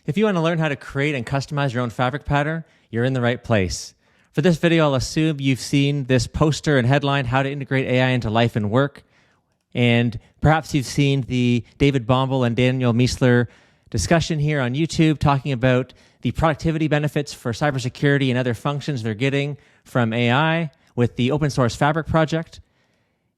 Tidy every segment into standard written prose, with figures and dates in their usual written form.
If you want to learn how to create and customize your own fabric pattern, you're in the right place. For this video, I'll assume you've seen this poster and headline, How to Integrate AI into Life and Work. And perhaps you've seen the David Bombal and Daniel Miessler discussion here on YouTube talking about the productivity benefits for cybersecurity and other functions they're getting from AI with the open source Fabric project.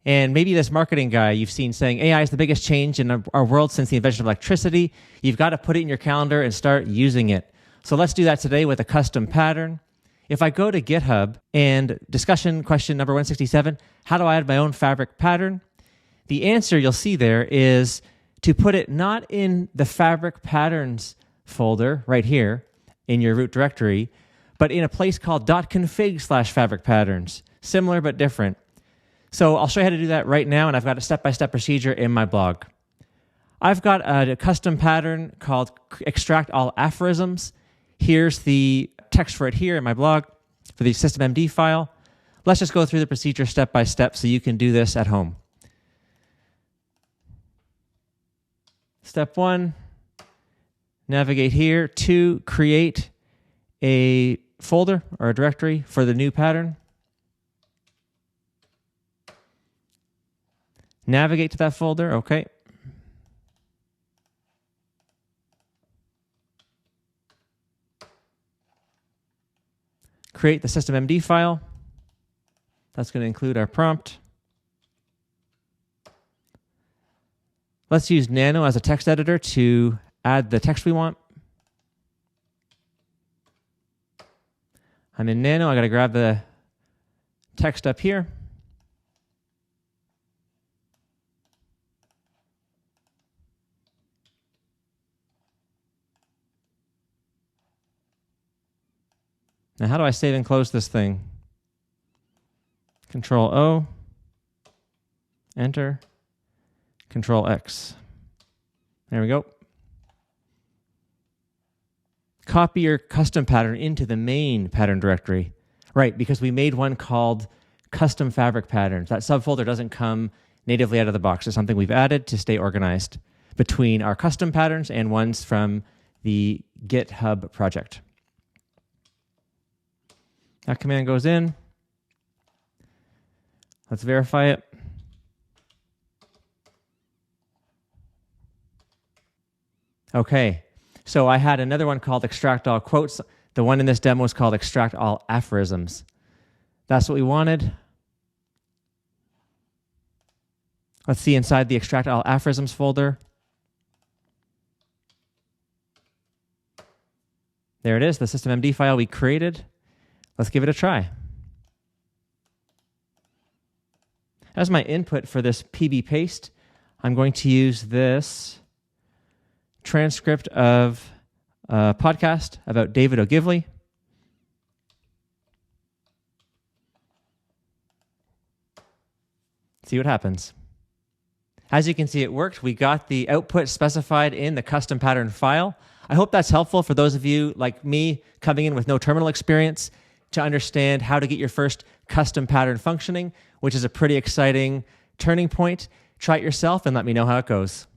And maybe this marketing guy you've seen saying AI is the biggest change in our world since the invention of electricity. You've got to put it in your calendar and start using it. So let's do that today with a custom pattern. If I go to GitHub and discussion question number 167, how do I add my own Fabric pattern? The answer you'll see there is to put it not in the Fabric patterns folder right here in your root directory, but in a place called .config/Fabric patterns. Similar but different. So I'll show you how to do that right now, and I've got a step-by-step procedure in my blog. I've got a custom pattern called extract all aphorisms. Here's the text for it here in my blog for the System.md file. Let's just go through the procedure step by step so you can do this at home. Step 1, navigate here to create a folder or a directory for the new pattern. Navigate to that folder, okay. Create the System.md file. That's going to include our prompt. Let's use Nano as a text editor to add the text we want. I'm in Nano. I got to grab the text up here. Now, how do I save and close this thing? Control O, Enter, Control X. There we go. Copy your custom pattern into the main pattern directory. Right, because we made one called Custom Fabric Patterns. That subfolder doesn't come natively out of the box. It's something we've added to stay organized between our custom patterns and ones from the GitHub project. That command goes in. Let's verify it. Okay, so I had another one called extract all quotes. The one in this demo is called extract all aphorisms. That's what we wanted. Let's see inside the extract all aphorisms folder. There it is, the System.md file we created. Let's give it a try. As my input for this PB paste, I'm going to use this transcript of a podcast about David Ogilvy. See what happens. As you can see, it worked. We got the output specified in the custom pattern file. I hope that's helpful for those of you like me coming in with no terminal experience to understand how to get your first custom pattern functioning, which is a pretty exciting turning point. Try it yourself and let me know how it goes.